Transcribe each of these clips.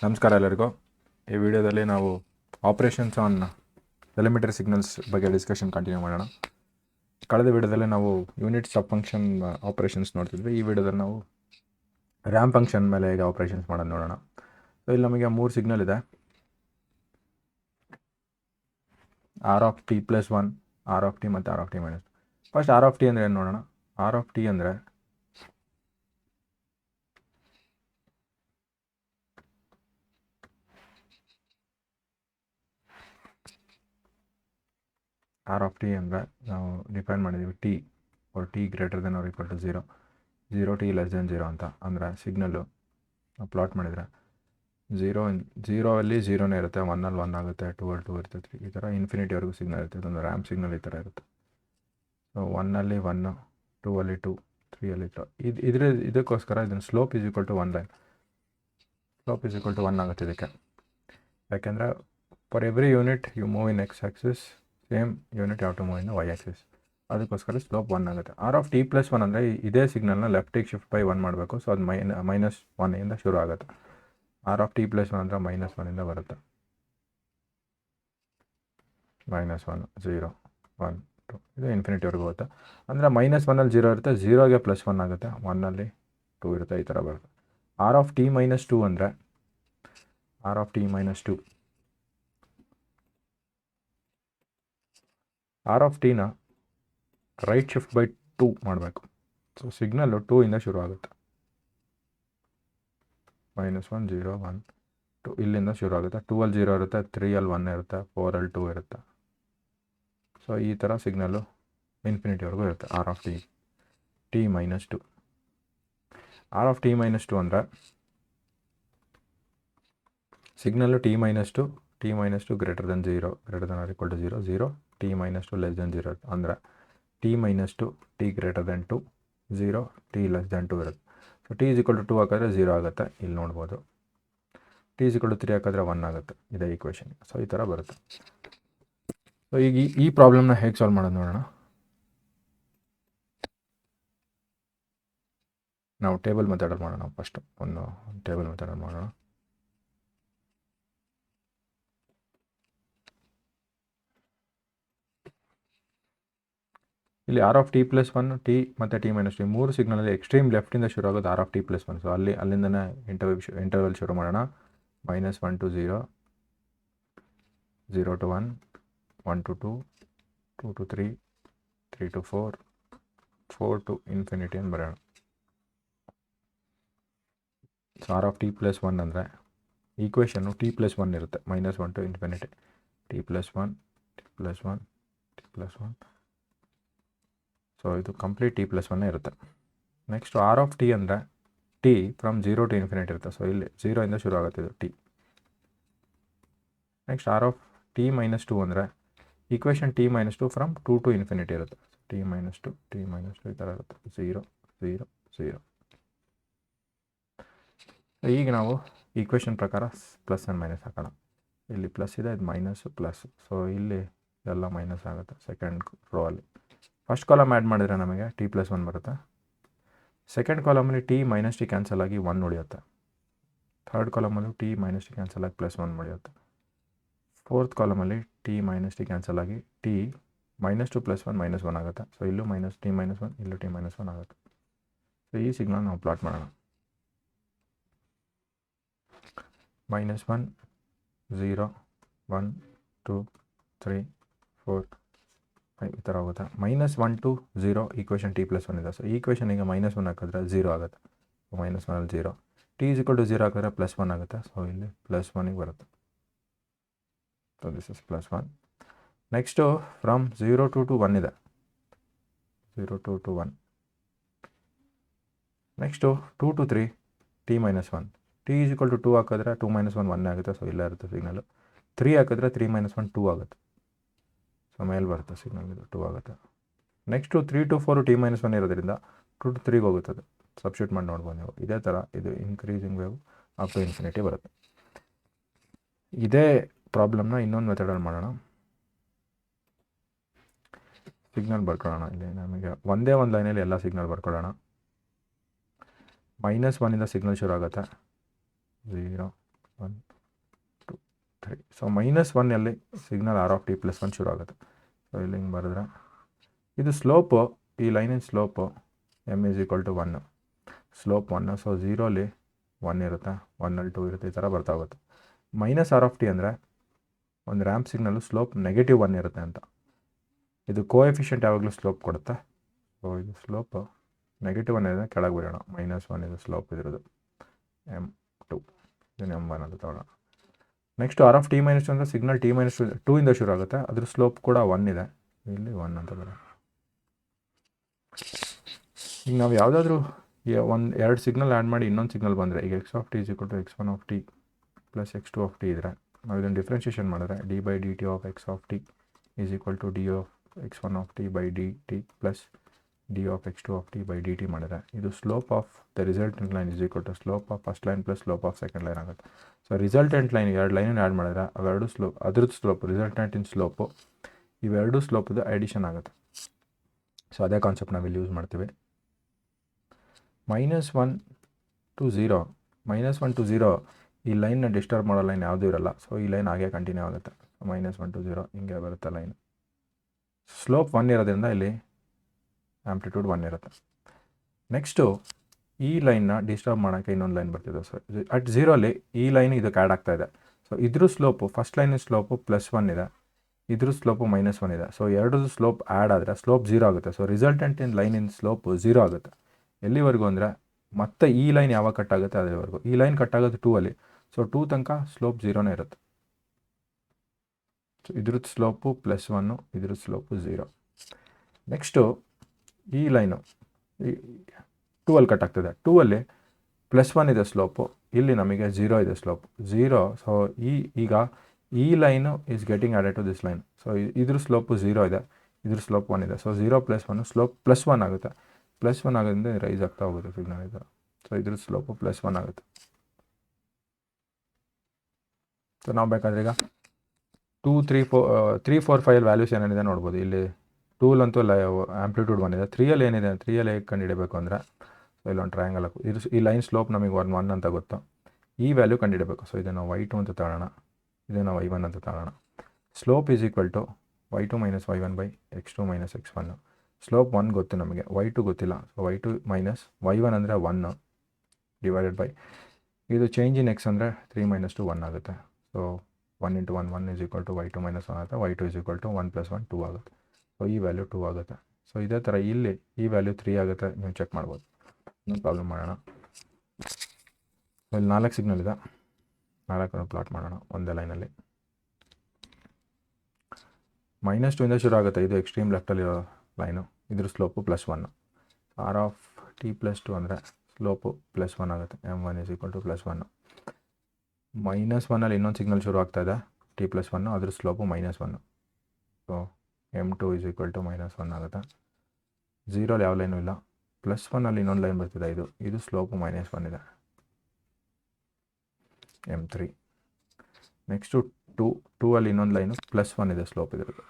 ನಮಸ್ಕಾರ ಎಲ್ಲರಿಗೂ. ಈ ವಿಡಿಯೋದಲ್ಲಿ ನಾವು ಆಪರೇಷನ್ಸ್ ಆನ್ ಎಲಿಮೆಂಟರಿ ಸಿಗ್ನಲ್ಸ್ ಬಗ್ಗೆ ಡಿಸ್ಕಷನ್ ಕಂಟಿನ್ಯೂ ಮಾಡೋಣ. ಕಳೆದ ವಿಡಿಯೋದಲ್ಲಿ ನಾವು ಯೂನಿಟ್ ಸಬ್ ಫಂಕ್ಷನ್ ಆಪರೇಷನ್ಸ್ ನೋಡ್ತಿದ್ವಿ. ಈ ವಿಡಿಯೋದಲ್ಲಿ ನಾವು ರ್ಯಾಂಪ್ ಫಂಕ್ಷನ್ ಮೇಲೆ ಹೇಗೆ ಆಪರೇಷನ್ಸ್ ಮಾಡೋದು ನೋಡೋಣ. ಸೊ ಇಲ್ಲಿ ನಮಗೆ 3 ಸಿಗ್ನಲ್ ಇದೆ, R of T plus 1, R of T ಮತ್ತು R of T minus. First R of T ಅಂದರೆ ಏನು ನೋಡೋಣ. ಆರ್ ಆಫ್ ಟಿ ಅಂದರೆ ನಾವು ಡಿಫೈನ್ ಮಾಡಿದ್ದೀವಿ t or t greater than or equal to 0 t less than 0 ಅಂತ. ಅಂದರೆ ಸಿಗ್ನಲ್ಲು ಪ್ಲಾಟ್ ಮಾಡಿದರೆ 0 ಅಲ್ಲಿ 0ನೇ ಇರುತ್ತೆ, 1 ಅಲ್ಲಿ 1 ಆಗುತ್ತೆ, 2 ಅಲ್ಲಿ 2 ಇರುತ್ತೆ, 3 ಈ ಥರ ಇನ್ಫಿನಿಟಿವರೆಗೂ ಸಿಗ್ನಲ್ ಇರುತ್ತೆ. ಇದೊಂದು ರ್ಯಾಂಪ್ ಸಿಗ್ನಲ್ ಈ ಥರ ಇರುತ್ತೆ. ಸೊ 1 ಅಲ್ಲಿ 1, 2 ಅಲ್ಲಿ 2, 3 ಅಲ್ಲಿ 3. ಇದಕ್ಕೋಸ್ಕರ ಇದನ್ನು slope is equal to 1 line. Slope is equal to 1 ಆಗುತ್ತೆ ಇದಕ್ಕೆ. ಯಾಕೆಂದರೆ for every unit you move in x axis, same unit ಯಾವ to move in y axis. ಅದಕ್ಕೋಸ್ಕರ ಸ್ಲೋಪ್ 1 ಆಗುತ್ತೆ. ಆರ್ ಆಫ್ ಟಿ ಪ್ಲಸ್ 1 ಅಂದರೆ ಇದೇ ಸಿಗ್ನಲ್ನ ಲೆಫ್ಟಿಗೆ ಶಿಫ್ಟ್ ಬೈ 1 ಮಾಡಬೇಕು. ಸೊ ಅದು -1 ಶುರು ಆಗುತ್ತೆ. ಆರ್ ಆಫ್ ಟಿ ಪ್ಲಸ್ 1 ಅಂದರೆ -1 ಬರುತ್ತೆ. -1, 0, 1, 2 ಇದು ಇನ್ಫಿನಿಟಿವರೆಗೂ ಹೋಗುತ್ತೆ. ಅಂದರೆ -1 ಅಲ್ಲಿ 0 ಇರುತ್ತೆ, 0ಗೆ +1 ಆಗುತ್ತೆ, 1 ಅಲ್ಲಿ 2 ಇರುತ್ತೆ, ಈ ಥರ ಬರುತ್ತೆ. ಆರ್ ಆಫ್ ಟಿ ಮೈನಸ್ 2 ಅಂದರೆ R of T minus 2, R of ಟಿನ ರೈಟ್ ಶಿಫ್ಟ್ ಬೈ 2 ಮಾಡಬೇಕು. ಸೊ ಸಿಗ್ನಲ್ಲು 2 ಇಂದ ಶುರು ಆಗುತ್ತೆ. -1, 0, 1, 2 ಇಲ್ಲಿಂದ ಶುರು ಆಗುತ್ತೆ. 2 ಅಲ್ಲಿ 0 ಇರುತ್ತೆ, 3 ಅಲ್ಲಿ 1 ಇರುತ್ತೆ, 4 ಅಲ್ಲಿ 2 ಇರುತ್ತೆ. ಸೊ ಈ ಥರ ಸಿಗ್ನಲ್ಲು ಇನ್ಫಿನಿಟಿವರೆಗೂ ಇರುತ್ತೆ. R of T minus 2. R of T minus 2 ಅಂದರೆ signal t minus 2 greater than 0, greater than or equal to 0, 0, t minus 2 less than 0 ಇರುತ್ತೆ. ಅಂದರೆ t minus 2, t greater than 2, 0, t less than 2 ಇರುತ್ತೆ. So t is equal to 2 ಹಾಕಿದ್ರೆ 0 ಆಗುತ್ತೆ, ಇಲ್ಲಿ ನೋಡ್ಬೋದು. T is equal to 3 ಹಾಕಿದ್ರೆ 1 ಆಗುತ್ತೆ. ಇದೇ ಈಕ್ವೇಷನ್. ಸೊ ಈ ಥರ ಬರುತ್ತೆ. ಸೊ ಈಗ ಈ ಪ್ರಾಬ್ಲಮ್ನ ಹೇಗೆ ಸಾಲ್ವ್ ಮಾಡೋದು ನೋಡೋಣ. ನಾವು ಟೇಬಲ್ ಮೆಥಡಲ್ಲಿ ಮಾಡೋಣ. ಫಸ್ಟ್ ಒಂದು ಟೇಬಲ್ ಮೆಥಡಲ್ಲಿ ಮಾಡೋಣ. ಇಲ್ಲಿ R of T plus 1, T ಮತ್ತು ಟಿ ಮೈನಸ್ 2 ಮೂರು ಸಿಗ್ನಲಲ್ಲಿ ಎಕ್ಸ್ಟ್ರೀಮ್ ಲೆಫ್ಟಿಂದ ಶುರು ಆಗೋದು R of T plus 1. So ಅಲ್ಲಿಂದನೇ ಇಂಟರ್ವಲ್ ಶುರು ಮಾಡೋಣ. -1 to 0, 0 to 1, 1 to 2, 2 to 3, 3 to 4, 4 to infinity ಅಂತ ಬರೋಣ. So r of T plus 1 ಅಂದರೆ ಈಕ್ವೇಷನ್ನು ಟಿ ಪ್ಲಸ್ 1 ಇರುತ್ತೆ, -1 to infinity, t plus 1, t plus 1, t plus 1. So ಇದು ಕಂಪ್ಲೀಟ್ ಟಿ ಪ್ಲಸ್ 1 ಇರುತ್ತೆ. Next r of T ಅಂದರೆ t from 0 to infinity ಇರುತ್ತೆ. So ಇಲ್ಲಿ 0 ಇಂದ ಶುರು ಆಗುತ್ತೆ ಇದು t. Next r of T minus 2 ಅಂದರೆ equation t minus 2 from 2 to infinity ಇರುತ್ತೆ. ಟಿ ಮೈನಸ್ 2 ಈ ಥರ ಇರುತ್ತೆ, 0, 0, 0. ಈಗ ನಾವು ಈಕ್ವೇಷನ್ ಪ್ರಕಾರ ಪ್ಲಸ್ ಆ್ಯಂಡ್ ಮೈನಸ್ ಹಾಕೋಣ. ಇಲ್ಲಿ ಪ್ಲಸ್ ಇದೆ, ಇದು ಮೈನಸ್ಸು ಪ್ಲಸ್. ಸೊ ಇಲ್ಲಿ ಎಲ್ಲ ಮೈನಸ್ ಆಗುತ್ತೆ ಸೆಕೆಂಡ್ ರೋ ಅಲ್ಲಿ. ಫಸ್ಟ್ ಕಾಲಮ್ ಆ್ಯಡ್ ಮಾಡಿದರೆ ನಮಗೆ ಟಿ ಪ್ಲಸ್ 1 ಬರುತ್ತೆ. ಸೆಕೆಂಡ್ ಕಾಲಮಲ್ಲಿ ಟಿ ಮೈನಸ್ ಟಿ ಕ್ಯಾನ್ಸಲ್ ಆಗಿ 1 ಉಳಿಯುತ್ತೆ. ಥರ್ಡ್ ಕಾಲಮಲ್ಲೂ ಟಿ ಮೈನಸ್ ಟಿ ಕ್ಯಾನ್ಸಲ್ ಆಗಿ +1 ಉಳಿಯುತ್ತೆ. ಫೋರ್ತ್ ಕಾಲಮಲ್ಲಿ ಟಿ ಮೈನಸ್ ಟಿ ಕ್ಯಾನ್ಸಲ್ ಆಗಿ ಟಿ -2 + 1 -1 ಆಗುತ್ತೆ. ಸೊ ಇಲ್ಲೂ ಟಿ ಮೈನಸ್ 1, ಇಲ್ಲೂ ಟಿ ಮೈನಸ್ 1 ಆಗುತ್ತೆ. ಸೊ ಈ ಸಿಗ್ನಲ್ ನಾವು ಪ್ಲಾಟ್ ಮಾಡೋಣ. -1, 0, 1, 2, 3, 4, 5 ಈ ಥರ ಹೋಗುತ್ತೆ. -1 to 0 ಈಕ್ವೇಷನ್ ಟಿ ಪ್ಲಸ್ 1 ಇದೆ. ಸೊ ಈಕ್ವೇಷನಿಗೆ -1 ಹಾಕಿದ್ರೆ 0 ಆಗುತ್ತೆ. -1 ಅಲ್ಲಿ 0, ಟಿ ಈಸ್ ಈಕ್ವಲ್ ಟು 0 ಹಾಕಿದ್ರೆ +1 ಆಗುತ್ತೆ. ಸೊ ಇಲ್ಲಿ +1ಗೆ ಬರುತ್ತೆ. So this is +1. Next from 0 to 1 ಇದೆ, 0 to 1. Next 2 to 3, t minus 1, t is equal to 2 ಹಾಕಿದ್ರೆ 2 - 1 1 ಆಗುತ್ತೆ. ಸೊ ಇಲ್ಲೇ ಇರುತ್ತೆ ಸಿಗ್ನಲ್ಲು. 3 ಹಾಕಿದ್ರೆ 3 - 1 2 ಆಗುತ್ತೆ. ಸೊ ಮೇಲೆ ಬರುತ್ತೆ ಸಿಗ್ನಲ್, ಇದು 2 ಆಗುತ್ತೆ. ನೆಕ್ಸ್ಟು 3 to 4 ಟಿ ಮೈನಸ್ 1 ಇರೋದ್ರಿಂದ 2 to 3ಗೆ ಹೋಗುತ್ತದೆ. ಸಬ್ಸ್ಟಿಟ್ಯೂಟ್ ಮಾಡಿ ನೋಡ್ಬೋದು ನೀವು. ಇದೇ ಥರ ಇದು increasing wave up to infinity ಬರುತ್ತೆ. ಇದೇ ಪ್ರಾಬ್ಲಮ್ನ ಇನ್ನೊಂದು ಮೆಥಡಲ್ಲಿ ಮಾಡೋಣ. ಸಿಗ್ನಲ್ ಬರ್ಕೊಳ್ಳೋಣ. ಇಲ್ಲಿ ನಮಗೆ ಒಂದೇ ಒಂದು ಲೈನಲ್ಲಿ ಎಲ್ಲ ಸಿಗ್ನಲ್ ಬರ್ಕೊಳ್ಳೋಣ. -1 ಇಂದ ಸಿಗ್ನಲ್ ಶುರು ಆಗುತ್ತೆ, 0, 1 2 3. ಸೊ -1 ಸಿಗ್ನಲ್ r(t+1) ಶುರು ಆಗುತ್ತೆ. ಸೊ ಇಲ್ಲಿ ಹಿಂಗೆ ಬರೆದ್ರೆ ಇದು ಸ್ಲೋಪು, ಈ ಲೈನಿನ ಸ್ಲೋಪು m = 1, ಸ್ಲೋಪ್ 1. ಸೊ 0 1 ಇರುತ್ತೆ, 1 2 ಇರುತ್ತೆ, ಈ ಥರ ಬರ್ತಾ ಹೋಗುತ್ತೆ. -r(t) ಅಂದರೆ ಒಂದು ರ್ಯಾಂಪ್ ಸಿಗ್ನಲ್ಲು ಸ್ಲೋಪ್ -1 ಇರುತ್ತೆ ಅಂತ. ಇದು ಕೋಎಫಿಷಿಯಂಟ್ ಯಾವಾಗಲೂ ಸ್ಲೋಪ್ ಕೊಡುತ್ತೆ. ಸೊ ಇದು ಸ್ಲೋಪ್ -1 ಇದೆ, ಕೆಳಗೆ ಬರೋಣ. -1 ಇದು ಸ್ಲೋಪ್ ಇದ್ರದ್ದು m2, ಇದನ್ನು m1 ಅಂತ ತಗೊಳ್ಳೋಣ. ನೆಕ್ಸ್ಟ್ r(t−2) ಅಂದರೆ ಸಿಗ್ನಲ್ t−2 ಇಂದ ಶುರು ಆಗುತ್ತೆ, ಅದ್ರ ಸ್ಲೋಪ್ ಕೂಡ 1 ಇದೆ, ಇಲ್ಲಿ 1 ಅಂತ ಬರೋಣ. ಈಗ ನಾವು ಯಾವುದಾದ್ರೂ ಎರಡು ಸಿಗ್ನಲ್ ಆ್ಯಡ್ ಮಾಡಿ ಇನ್ನೊಂದು ಸಿಗ್ನಲ್ ಬಂದರೆ, ಈಗ x(t) = x1(t) + x2(t) ಇದ್ದರೆ ನಾವು ಇದನ್ನು ಡಿಫ್ರೆನ್ಷಿಯೇಷನ್ ಮಾಡಿದ್ರೆ d/dt of x(t) = d of x1(t)/dt + d of x2(t)/dt ಮಾಡಿದ್ರೆ ಇದು slope of the resultant line = slope of first line + slope of second line ಆಗುತ್ತೆ. ಸೊ ರಿಸಲ್ಟೆಂಟ್ ಲೈನ್ ಎರಡು ಲೈನನ್ನು ಆ್ಯಡ್ ಮಾಡಿದ್ರೆ ಅವೆರಡು ಸ್ಲೋಪ್, ಅದ್ರದ್ದು ಸ್ಲೋಪ್ ರಿಸಲ್ಟೆಂಟ್ ಇನ್ ಸ್ಲೋಪು ಇವೆರಡು ಸ್ಲೋಪದು addition ಆಗುತ್ತೆ. So ಅದೇ ಕಾನ್ಸೆಪ್ಟ್ ನಾವಿಲ್ಲಿ ಯೂಸ್ ಮಾಡ್ತೀವಿ. -1 to 0, -1 to 0 ಈ ಲೈನ್ನ ಡಿಸ್ಟರ್ಬ್ ಮಾಡೋ ಲೈನ್ ಯಾವುದೂ ಇರಲ್ಲ. ಸೊ ಈ ಲೈನ್ ಹಾಗೆ ಕಂಟಿನ್ಯೂ ಆಗುತ್ತೆ. -1 to 0 ಹಿಂಗೆ ಬರುತ್ತೆ ಲೈನ್. ಸ್ಲೋಪ್ 1 ಇರೋದ್ರಿಂದ ಇಲ್ಲಿ ಆ್ಯಂಪ್ಲಿಟ್ಯೂಡ್ 1 ಇರುತ್ತೆ. ನೆಕ್ಸ್ಟು ಈ ಲೈನ್ನ ಡಿಸ್ಟರ್ಬ್ ಮಾಡೋಕ್ಕೆ ಇನ್ನೊಂದು ಲೈನ್ ಬರ್ತಿದೆ. ಸೊ ಅಟ್ 0 ಈ ಲೈನ್ ಇದಕ್ಕೆ ಆ್ಯಡ್ ಆಗ್ತಾ ಇದೆ. ಸೊ ಇದ್ರ ಸ್ಲೋಪು, ಫಸ್ಟ್ ಲೈನಿನ ಸ್ಲೋಪು +1 ಇದೆ, ಇದ್ರ ಸ್ಲೋಪು -1 ಇದೆ. ಸೊ ಎರಡರದ್ದು ಸ್ಲೋಪ್ ಆ್ಯಡ್ ಆದರೆ ಸ್ಲೋಪ್ 0 ಆಗುತ್ತೆ. ಸೊ ರಿಸಲ್ಟೆಂಟ್ ಇನ್ ಲೈನಿನ ಸ್ಲೋಪು 0 ಆಗುತ್ತೆ. ಎಲ್ಲಿವರೆಗೂ ಅಂದರೆ ಮತ್ತೆ ಈ ಲೈನ್ ಯಾವಾಗ ಕಟ್ ಆಗುತ್ತೆ ಅದೇವರೆಗೂ. ಈ ಲೈನ್ ಕಟ್ ಆಗೋದು 2 ಸೊ 2 ತನಕ ಸ್ಲೋಪ್ 0ನೇ ಇರುತ್ತೆ. ಸೊ ಇದ್ರದ್ದು ಸ್ಲೋಪು +1, ಇದ್ರದ್ದು ಸ್ಲೋಪು 0. ನೆಕ್ಸ್ಟು ಈ ಲೈನು 2 ಕಟ್ ಆಗ್ತದೆ. 2 +1 ಇದೆ ಸ್ಲೋಪು, ಇಲ್ಲಿ ನಮಗೆ 0 ಇದೆ ಸ್ಲೋಪ್ 0. ಸೊ ಈಗ ಈ line is getting added to this line. So ಇದ್ರ ಸ್ಲೋಪು 0 ಇದೆ, ಇದ್ರ ಸ್ಲೋಪ್ 1 ಇದೆ. ಸೊ 0 + 1 ಸ್ಲೋಪ್ +1 ಆಗುತ್ತೆ. +1 ಆಗೋದ್ರಿಂದ ರೈಸ್ ಆಗ್ತಾ ಹೋಗುತ್ತೆ ಸಿಗ್ನಲ್ ಇದು. ಸೊ ಇದ್ರ ಸ್ಲೋಪು +1 ಆಗುತ್ತೆ. ಸೊ ನಾವು ಬೇಕಾದ್ರೆ ಈಗ 2 3 4 5 ವ್ಯಾಲ್ಯೂಸ್ ಏನೇನಿದೆ ನೋಡ್ಬೋದು. ಇಲ್ಲಿ 2 ಆ್ಯಂಪ್ಲಿಟ್ಯೂಡ್ 1 ಇದೆ. 3 ಏನಿದೆ, 3 ಹೇಗೆ ಕಂಡುಹಿಡಬೇಕು ಅಂದರೆ, ಸೊ ಇಲ್ಲೊಂದು ಟ್ರಯಾಂಗಲ್ ಈ ಲೈನ್ ಸ್ಲೋಪ್ ನಮಗೆ 1 ಅಂತ ಗೊತ್ತು, ಈ ವ್ಯಾಲ್ಯೂ ಕಂಡುಹಿಡಬೇಕು. ಸೊ ಇದನ್ನು y2 ಅಂತ ತಗೊಳ್ಳೋಣ, ಇದನ್ನು y1 ಅಂತ ತಗೊಳ್ಳೋಣ. Slope = y2 - y1/x2 - x1. Slope 1 ಗೊತ್ತು ನಮಗೆ, y2 ಗೊತ್ತಿಲ್ಲ. ಸೊ y2 - y1 ಅಂದರೆ 1 ಡಿವೈಡೆಡ್ ಬೈ ಇದು ಚೇಂಜ್ ಇನ್ x ಅಂದರೆ 3 - 2 1 ಆಗುತ್ತೆ. ಸೊ 1 × 1 1 = y2 - 1 ಆಗುತ್ತೆ. y2 = 1 + 1 2 ಆಗುತ್ತೆ. ಸೊ ಈ ವ್ಯಾಲ್ಯೂ 2 ಆಗುತ್ತೆ. ಸೊ ಇದೇ ಥರ ಇಲ್ಲಿ ಈ ವ್ಯಾಲ್ಯೂ 3 ಆಗುತ್ತೆ, ನೀವು ಚೆಕ್ ಮಾಡ್ಬೋದು. ಇನ್ನೊಂದು ಪ್ರಾಬ್ಲಮ್ ಮಾಡೋಣ. ಇಲ್ಲಿ 4 ಸಿಗ್ನಲ್ ಇದೆ, 4 ಪ್ಲಾಟ್ ಮಾಡೋಣ ಒಂದೇ ಲೈನಲ್ಲಿ. -2 ಇಂದ ಶುರು ಆಗುತ್ತೆ, ಇದು ಎಕ್ಸ್ಟ್ರೀಮ್ ಲೆಫ್ಟಲ್ಲಿರೋ ಲೈನು, ಇದ್ರ ಸ್ಲೋಪು +1. r(t+2) ಅಂದರೆ ಸ್ಲೋಪು +1 ಆಗುತ್ತೆ. m1 = +1. -1 ಇನ್ನೊಂದು ಸಿಗ್ನಲ್ ಶುರು ಆಗ್ತಾ ಇದೆ, t+1, ಅದ್ರ ಸ್ಲೋಪು -1. ಸೊ m2 = -1 ಆಗುತ್ತೆ. 0 ಯಾವ ಲೈನು ಇಲ್ಲ. +1 ಇನ್ನೊಂದು ಲೈನ್ ಬರ್ತಿದೆ, ಇದು ಸ್ಲೋಪು -1 ಇದೆ, m3. ನೆಕ್ಸ್ಟು 2 ಇನ್ನೊಂದು ಲೈನು +1 ಇದೆ ಸ್ಲೋಪ್ ಇದ್ರದ್ದು.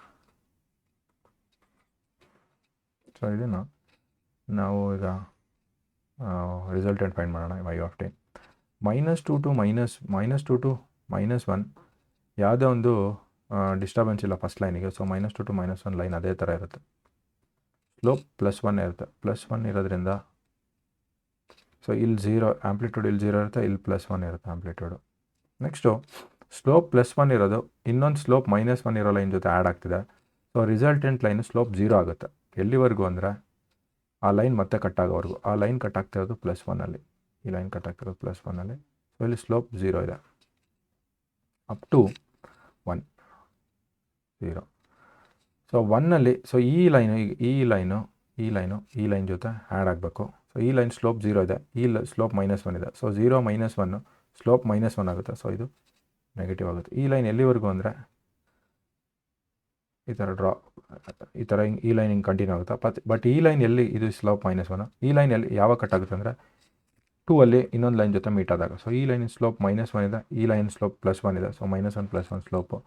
ಸೊ ಇದನ್ನು ನಾವು ಈಗ ರಿಸಲ್ಟೆಂಟ್ ಫೈಂಡ್ ಮಾಡೋಣ. y(t) -2 to -1 ಯಾವುದೇ ಒಂದು ಡಿಸ್ಟರ್ಬೆನ್ಸ್ ಇಲ್ಲ ಫಸ್ಟ್ ಲೈನಿಗೆ. ಸೊ -2 to -1 ಲೈನ್ ಅದೇ ಥರ ಇರುತ್ತೆ. ಸ್ಲೋಪ್ +1 ಇರುತ್ತೆ. +1 ಇರೋದ್ರಿಂದ ಸೊ ಇಲ್ಲಿ 0 ಆ್ಯಂಪ್ಲಿಟ್ಯೂಡ್, ಇಲ್ಲಿ 0 ಇರುತ್ತೆ, ಇಲ್ಲಿ +1 ಇರುತ್ತೆ ಆ್ಯಂಪ್ಲಿಟ್ಯೂಡು. ನೆಕ್ಸ್ಟು ಸ್ಲೋಪ್ +1 ಇರೋದು ಇನ್ನೊಂದು ಸ್ಲೋಪ್ -1 ಇರೋ ಲೈನ್ ಜೊತೆ ಆ್ಯಡ್ ಆಗ್ತಿದೆ. ಸೊ ರಿಸಲ್ಟೆಂಟ್ ಲೈನು ಸ್ಲೋಪ್ 0 ಆಗುತ್ತೆ. ಎಲ್ಲಿವರೆಗೂ ಅಂದರೆ ಆ ಲೈನ್ ಮತ್ತೆ ಕಟ್ ಆಗೋವರೆಗೂ. ಆ ಲೈನ್ ಕಟ್ ಆಗ್ತಿರೋದು +1, ಈ ಲೈನ್ ಕಟ್ ಆಗ್ತಿರೋದು +1. ಸೊ ಇಲ್ಲಿ ಸ್ಲೋಪ್ 0 ಇದೆ ಅಪ್ ಟು 1 0. ಸೊ 1 ಸೊ ಈ ಲೈನ್ ಜೊತೆ ಆ್ಯಡ್ ಆಗಬೇಕು. ಸೊ ಈ ಲೈನ್ ಸ್ಲೋಪ್ 0 ಇದೆ, ಈ ಸ್ಲೋಪ್ -1 ಇದೆ. ಸೊ 0 - 1 ಸ್ಲೋಪ್ -1 ಆಗುತ್ತೆ. ಸೊ ಇದು ನೆಗೆಟಿವ್ ಆಗುತ್ತೆ. ಈ ಲೈನ್ ಎಲ್ಲಿವರೆಗೂ ಅಂದರೆ ಈ ಥರ ಈ ಲೈನ್ ಹಿಂಗೆ ಕಂಟಿನ್ಯೂ ಆಗುತ್ತೆ. ಬಟ್ ಈ ಲೈನ್ ಎಲ್ಲಿ ಇದು ಸ್ಲೋಪ್ -1, ಈ ಲೈನ್ ಎಲ್ಲಿ ಯಾವಾಗ ಕಟ್ ಆಗುತ್ತೆ ಅಂದರೆ 2 ಇನ್ನೊಂದು ಲೈನ್ ಜೊತೆ ಮೀಟ್ ಆದಾಗ. ಸೊ ಈ ಲೈನ್ ಸ್ಲೋಪ್ -1 ಇದೆ, ಈ ಲೈನ್ ಸ್ಲೋಪ್ +1 ಇದೆ. ಸೊ -1 + 1 ಸ್ಲೋಪು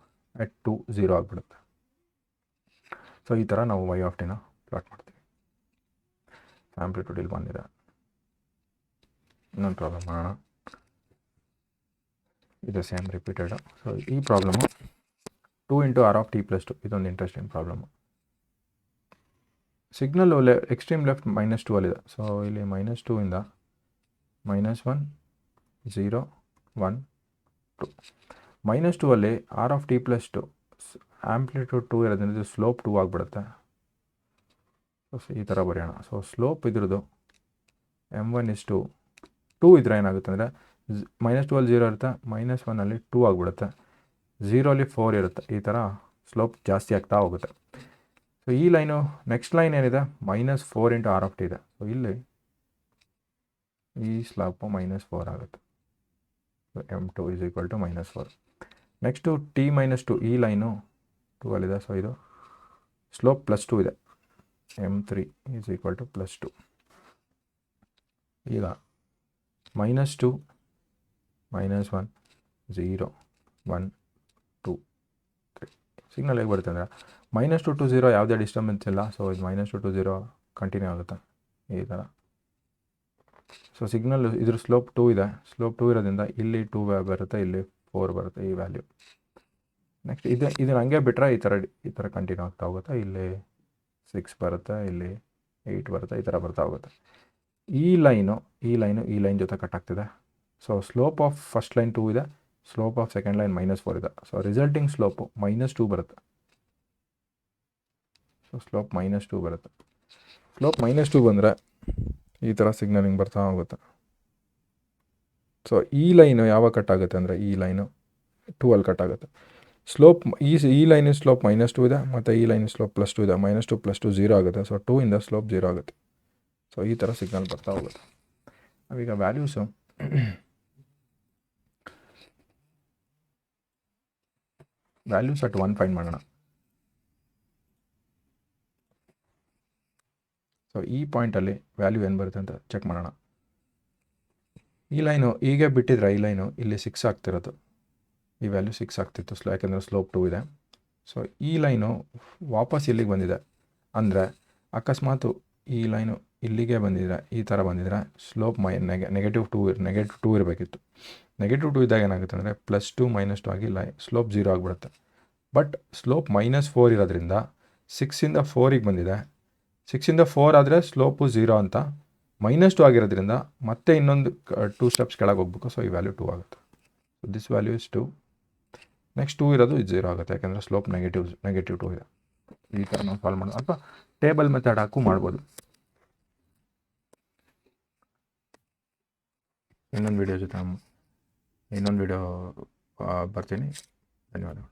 ಅಟ್ 2 0 ಆಗಿಬಿಡುತ್ತೆ. ಸೊ ಈ ಥರ ನಾವು y(t)ನ ಪ್ಲಾಟ್ ಮಾಡ್ತೀವಿ. ಆ್ಯಂಪ್ಲಿಟ್ಯೂಡ್ ಇಲ್ಲಿ 1 ಇದೆ. ಇನ್ನೊಂದು ಪ್ರಾಬ್ಲಮ್ ಮಾಡೋಣ. ಇದು ಸೇಮ್ ರಿಪೀಟೆಡ್. ಸೊ ಈ problem 2 into r of T plus 2 ಇದೊಂದು interesting problem. Signal extreme left -2 ಅಲ್ಲಿದೆ. ಸೊ ಇಲ್ಲಿ -2 ಇಂದ -1 0 1 2 -2 ಅಲ್ಲಿ r of T plus 2 amplitude 2 ಇರೋದ್ರಿಂದ ಇದು ಸ್ಲೋಪ್ 2 ಆಗಿಬಿಡುತ್ತೆ. ಸೊ ಈ ಥರ ಬರೆಯೋಣ. ಸೊ ಸ್ಲೋಪ್ ಇದ್ರದ್ದು m1 2 ಇದ್ರೆ ಏನಾಗುತ್ತೆ ಅಂದರೆ -2 ಅಲ್ಲಿ 0 ಇರುತ್ತೆ, -1 ಅಲ್ಲಿ 2 ಆಗಿಬಿಡುತ್ತೆ, 0 ಅಲ್ಲಿ 4 ಇರುತ್ತೆ. ಈ ಥರ ಸ್ಲೋಪ್ ಜಾಸ್ತಿ ಆಗ್ತಾ ಹೋಗುತ್ತೆ. ಸೊ ಈ ಲೈನು ನೆಕ್ಸ್ಟ್ ಲೈನ್ ಏನಿದೆ -4 ಇಂಟು ಆರ್ ಆಫ್ ಟಿ ಇದೆ. ಸೊ ಇಲ್ಲಿ ಈ ಸ್ಲೋಪು -4 ಆಗುತ್ತೆ. So m2 = -4. ನೆಕ್ಸ್ಟು t-2 ಈ ಲೈನು 2 ಅಲ್ಲಿದೆ. ಸೊ ಇದು ಸ್ಲೋಪ್ +2 ಇದೆ. m3 = +2. ಈಗ -2 -1 0 1 2 3 ಸಿಗ್ನಲ್ ಹೇಗೆ ಬರುತ್ತೆ ಅಂದರೆ -2 to 0 ಯಾವುದೇ ಡಿಸ್ಟರ್ಬೆನ್ಸ್ ಇಲ್ಲ. ಸೊ ಇದು -2 to 0 ಕಂಟಿನ್ಯೂ ಆಗುತ್ತೆ ಈ ಥರ. ಸೊ ಸಿಗ್ನಲ್ ಇದ್ರ ಸ್ಲೋಪ್ 2 ಇದೆ. ಸ್ಲೋಪ್ 2 ಇರೋದ್ರಿಂದ ಇಲ್ಲಿ 2 ಬರುತ್ತೆ, ಇಲ್ಲಿ 4 ಬರುತ್ತೆ ಈ ವ್ಯಾಲ್ಯೂ. ನೆಕ್ಸ್ಟ್ ಇದನ್ನು ಹಂಗೆ ಬಿಟ್ಟರೆ ಈ ಥರ ಕಂಟಿನ್ಯೂ ಆಗ್ತಾ ಹೋಗುತ್ತೆ. ಇಲ್ಲಿ 6 ಬರುತ್ತೆ, ಇಲ್ಲಿ 8 ಬರುತ್ತೆ, ಈ ಥರ ಬರ್ತಾ ಹೋಗುತ್ತೆ. ಈ ಲೈನ್ ಜೊತೆ ಕಟ್ ಆಗ್ತಿದೆ. So slope of first line 2 ಇದೆ, ಸ್ಲೋಪ್ ಆಫ್ ಸೆಕೆಂಡ್ ಲೈನ್ -4 ಇದೆ. ಸೊ ರಿಸಲ್ಟಿಂಗ್ ಸ್ಲೋಪು -2 ಬರುತ್ತೆ. ಸೊ ಸ್ಲೋಪ್ -2 ಬರುತ್ತೆ. ಸ್ಲೋಪ್ -2 ಬಂದರೆ ಈ ಥರ ಸಿಗ್ನಲಿಂಗ್ ಬರ್ತಾ ಹೋಗುತ್ತೆ. ಸೊ ಈ ಲೈನು ಯಾವಾಗ ಕಟ್ ಆಗುತ್ತೆ ಅಂದರೆ ಈ ಲೈನು 2 ಅಲ್ಲಿ ಕಟ್ ಆಗುತ್ತೆ. ಸ್ಲೋಪ್ ಈ ಲೈನಿನ ಸ್ಲೋಪ್ -2 ಇದೆ, ಮತ್ತು ಈ ಲೈನಿನ ಸ್ಲೋಪ್ +2 ಇದೆ. -2 +2 0 ಆಗುತ್ತೆ. ಸೊ 2 ಇಂದ ಸ್ಲೋಪ್ 0 ಆಗುತ್ತೆ. ಸೊ ಈ ಥರ ಸಿಗ್ನಲ್ ಬರ್ತಾ ಹೋಗುತ್ತೆ. ನಾವೀಗ ವ್ಯಾಲ್ಯೂಸ್ ಅಟ್ 1 ಫೈಂಡ್ ಮಾಡೋಣ. ಸೊ ಈ ಪಾಯಿಂಟಲ್ಲಿ ವ್ಯಾಲ್ಯೂ ಏನು ಬರುತ್ತೆ ಅಂತ ಚೆಕ್ ಮಾಡೋಣ. ಈ ಲೈನು ಹೀಗೆ ಬಿಟ್ಟಿದ್ರೆ ಈ ಲೈನು ಇಲ್ಲಿ 6 ಆಗ್ತಿರೋದು, ಈ ವ್ಯಾಲ್ಯೂ 6 ಆಗ್ತಿತ್ತು ಯಾಕೆಂದರೆ ಸ್ಲೋಪ್ 2 ಇದೆ. ಸೊ ಈ ಲೈನು ವಾಪಸ್ ಇಲ್ಲಿಗೆ ಬಂದಿದೆ ಅಂದರೆ ಅಕಸ್ಮಾತು ಈ ಲೈನು ಇಲ್ಲಿಗೆ ಬಂದಿದ್ರೆ, ಈ ಥರ ಬಂದಿದ್ರೆ ಸ್ಲೋಪ್ -2 ಇರಬೇಕಿತ್ತು. -2 ಇದ್ದಾಗ ಏನಾಗುತ್ತೆ ಅಂದರೆ +2 -2 ಆಗಿ ಸ್ಲೋಪ್ 0 ಆಗಿಬಿಡುತ್ತೆ. ಬಟ್ ಸ್ಲೋಪ್ -4 ಇರೋದ್ರಿಂದ 6ಇಂದ 4ಗೆ ಬಂದಿದೆ. 6ಇಂದ 4 ಆದರೆ ಸ್ಲೋಪು 0 ಅಂತ, -2 ಆಗಿರೋದ್ರಿಂದ ಮತ್ತೆ ಇನ್ನೊಂದು 2 ಸ್ಟೆಪ್ಸ್ ಕೆಳಗೆ ಹೋಗ್ಬೇಕು. ಸೊ ಈ ವ್ಯಾಲ್ಯೂ 2 ಆಗುತ್ತೆ. So this value is 2. Next 2 ಇರೋದು ಇದು 0 ಆಗುತ್ತೆ, ಯಾಕೆಂದರೆ ಸ್ಲೋಪ್ -2 ಇದೆ. ಈ ಥರ ನಾವು ಸಾಲ್ವ್ ಮಾಡೋದು, ಅಥವಾ ಟೇಬಲ್ ಮೆಥಡ್ ಹಾಕು ಮಾಡ್ಬೋದು. ಇನ್ನೊಂದು ವಿಡಿಯೋ ಜೊತೆ ಬರ್ತೀನಿ. ಧನ್ಯವಾದಗಳು.